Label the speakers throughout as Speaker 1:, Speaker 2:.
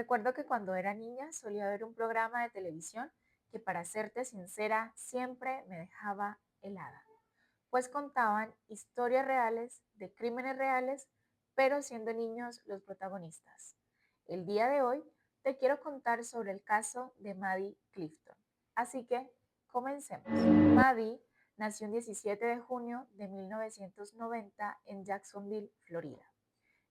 Speaker 1: Recuerdo que cuando era niña solía ver un programa de televisión que, para serte sincera, siempre me dejaba helada, pues contaban historias reales de crímenes reales, pero siendo niños los protagonistas. El día de hoy te quiero contar sobre el caso de Maddie Clifton. Así que comencemos. Maddie nació el 17 de junio de 1990 en Jacksonville, Florida.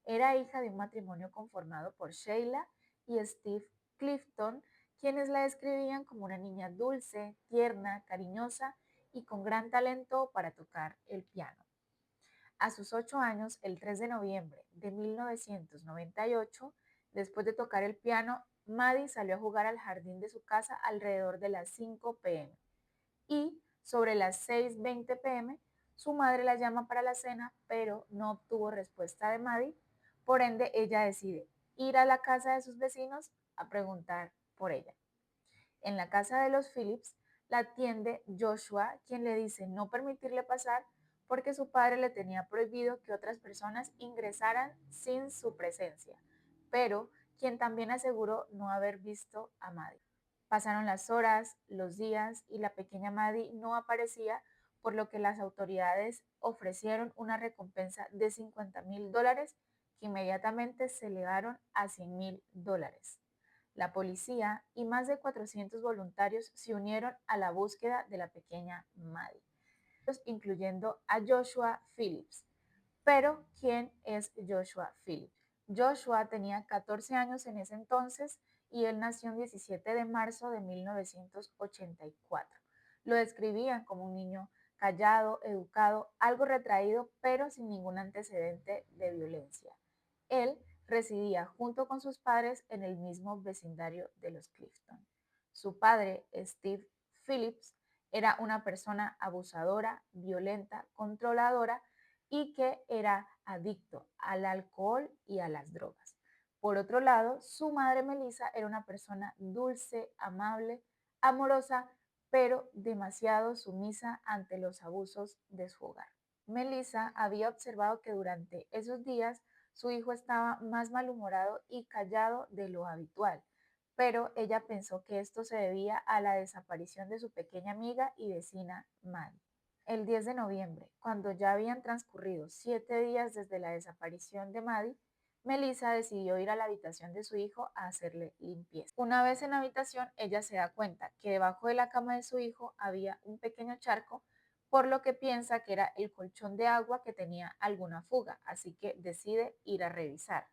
Speaker 1: Era hija de un matrimonio conformado por Sheila y Steve Clifton, quienes la describían como una niña dulce, tierna, cariñosa y con gran talento para tocar el piano. A sus 8 años, el 3 de noviembre de 1998, después de tocar el piano, Maddie salió a jugar al jardín de su casa alrededor de las 5 p.m. Y sobre las 6:20 p.m., su madre la llama para la cena, pero no obtuvo respuesta de Maddie. Por ende, ella decide ir a la casa de sus vecinos a preguntar por ella. En la casa de los Phillips la atiende Joshua, quien le dice no permitirle pasar porque su padre le tenía prohibido que otras personas ingresaran sin su presencia, pero quien también aseguró no haber visto a Maddie. Pasaron las horas, los días y la pequeña Maddie no aparecía, por lo que las autoridades ofrecieron una recompensa de $50,000 que inmediatamente se elevaron a $100,000. La policía y más de 400 voluntarios se unieron a la búsqueda de la pequeña Maddie, incluyendo a Joshua Phillips. Pero, ¿quién es Joshua Phillips? Joshua tenía 14 años en ese entonces y él nació el 17 de marzo de 1984. Lo describían como un niño callado, educado, algo retraído, pero sin ningún antecedente de violencia. Él residía junto con sus padres en el mismo vecindario de los Clifton. Su padre, Steve Phillips, era una persona abusadora, violenta, controladora y que era adicto al alcohol y a las drogas. Por otro lado, su madre Melissa era una persona dulce, amable, amorosa, pero demasiado sumisa ante los abusos de su hogar. Melissa había observado que durante esos días su hijo estaba más malhumorado y callado de lo habitual, pero ella pensó que esto se debía a la desaparición de su pequeña amiga y vecina Maddie. El 10 de noviembre, cuando ya habían transcurrido 7 días desde la desaparición de Maddie, Melissa decidió ir a la habitación de su hijo a hacerle limpieza. Una vez en la habitación, ella se da cuenta que debajo de la cama de su hijo había un pequeño charco, por lo que piensa que era el colchón de agua que tenía alguna fuga, así que decide ir a revisar.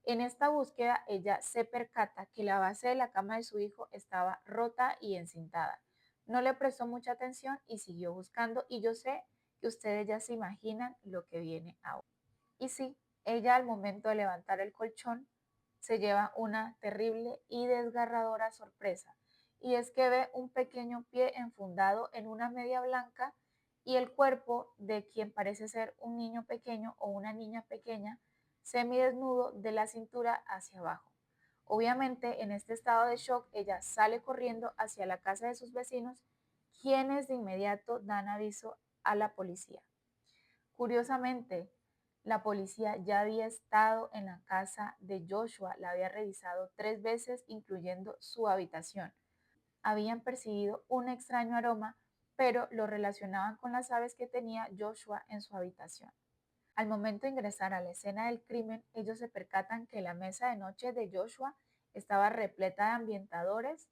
Speaker 1: En esta búsqueda, ella se percata que la base de la cama de su hijo estaba rota y encintada. No le prestó mucha atención y siguió buscando, y yo sé que ustedes ya se imaginan lo que viene ahora. Y sí, ella, al momento de levantar el colchón, se lleva una terrible y desgarradora sorpresa, y es que ve un pequeño pie enfundado en una media blanca y el cuerpo de quien parece ser un niño pequeño o una niña pequeña, semidesnudo de la cintura hacia abajo. Obviamente, en este estado de shock, ella sale corriendo hacia la casa de sus vecinos, quienes de inmediato dan aviso a la policía. Curiosamente, la policía ya había estado en la casa de Joshua, la había revisado 3 veces, incluyendo su habitación. Habían percibido un extraño aroma, pero lo relacionaban con las aves que tenía Joshua en su habitación. Al momento de ingresar a la escena del crimen, ellos se percatan que la mesa de noche de Joshua estaba repleta de ambientadores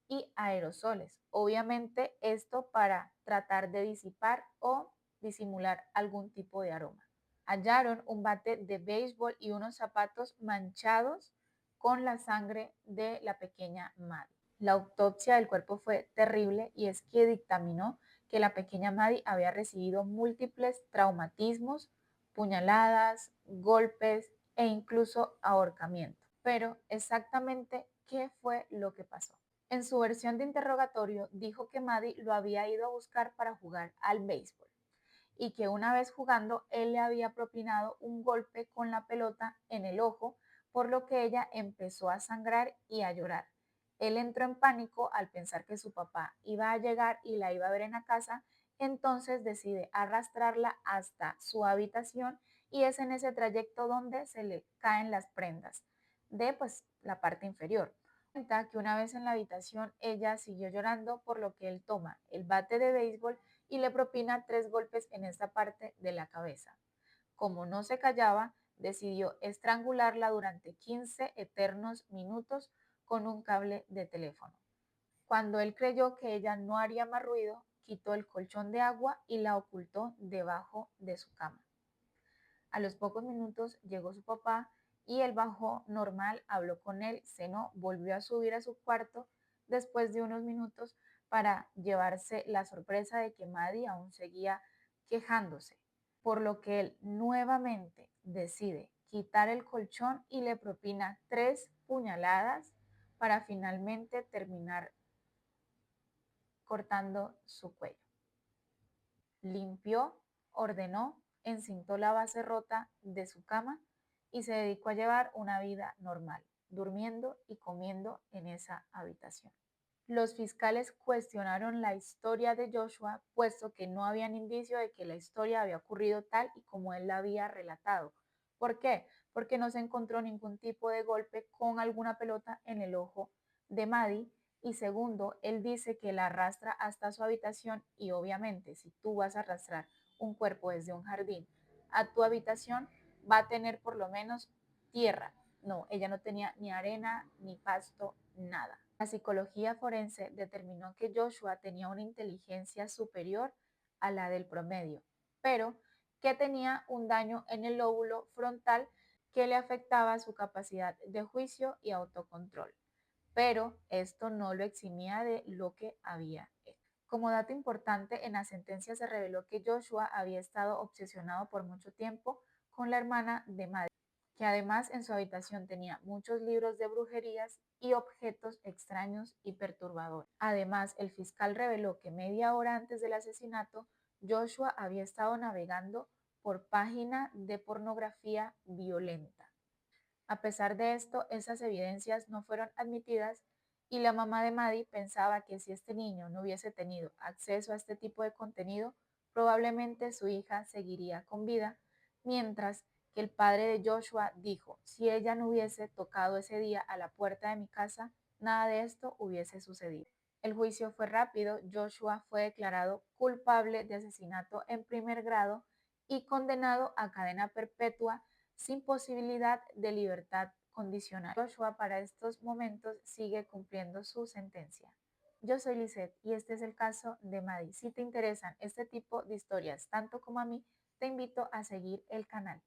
Speaker 1: y aerosoles. Obviamente esto para tratar de disipar o disimular algún tipo de aroma. Hallaron un bate de béisbol y unos zapatos manchados con la sangre de la pequeña Maddie. La autopsia del cuerpo fue terrible y es que dictaminó que la pequeña Maddie había recibido múltiples traumatismos, puñaladas, golpes e incluso ahorcamiento. Pero exactamente qué fue lo que pasó. En su versión de interrogatorio dijo que Maddie lo había ido a buscar para jugar al béisbol y que una vez jugando él le había propinado un golpe con la pelota en el ojo, por lo que ella empezó a sangrar y a llorar. Él entró en pánico al pensar que su papá iba a llegar y la iba a ver en la casa, entonces decide arrastrarla hasta su habitación y es en ese trayecto donde se le caen las prendas. de pues la parte inferior. Cuenta que una vez en la habitación ella siguió llorando, por lo que él toma el bate de béisbol y le propina 3 golpes en esta parte de la cabeza. Como no se callaba, decidió estrangularla durante 15 eternos minutos con un cable de teléfono. Cuando él creyó que ella no haría más ruido, quitó el colchón de agua y la ocultó debajo de su cama. A los pocos minutos llegó su papá y él bajó normal, habló con él, cenó, volvió a subir a su cuarto después de unos minutos para llevarse la sorpresa de que Maddie aún seguía quejándose, por lo que él nuevamente decide quitar el colchón y le propina 3 puñaladas para finalmente terminar cortando su cuello. Limpió, ordenó, encintó la base rota de su cama y se dedicó a llevar una vida normal, durmiendo y comiendo en esa habitación. Los fiscales cuestionaron la historia de Joshua, puesto que no habían indicio de que la historia había ocurrido tal y como él la había relatado. ¿Por qué? Porque no se encontró ningún tipo de golpe con alguna pelota en el ojo de Maddie. Y segundo, él dice que la arrastra hasta su habitación y obviamente si tú vas a arrastrar un cuerpo desde un jardín a tu habitación, va a tener por lo menos tierra. No, ella no tenía ni arena, ni pasto, nada. La psicología forense determinó que Joshua tenía una inteligencia superior a la del promedio, pero que tenía un daño en el lóbulo frontal que le afectaba su capacidad de juicio y autocontrol, pero esto no lo eximía de lo que había hecho. Como dato importante, en la sentencia se reveló que Joshua había estado obsesionado por mucho tiempo con la hermana de Maddie, que además en su habitación tenía muchos libros de brujerías y objetos extraños y perturbadores. Además, el fiscal reveló que media hora antes del asesinato, Joshua había estado navegando por página de pornografía violenta. A pesar de esto, esas evidencias no fueron admitidas y la mamá de Maddie pensaba que si este niño no hubiese tenido acceso a este tipo de contenido, probablemente su hija seguiría con vida, mientras que el padre de Joshua dijo, si ella no hubiese tocado ese día a la puerta de mi casa, nada de esto hubiese sucedido. El juicio fue rápido, Joshua fue declarado culpable de asesinato en primer grado y condenado a cadena perpetua sin posibilidad de libertad condicional. Joshua para estos momentos sigue cumpliendo su sentencia. Yo soy Lisette y este es el caso de Maddie. Si te interesan este tipo de historias tanto como a mí, te invito a seguir el canal.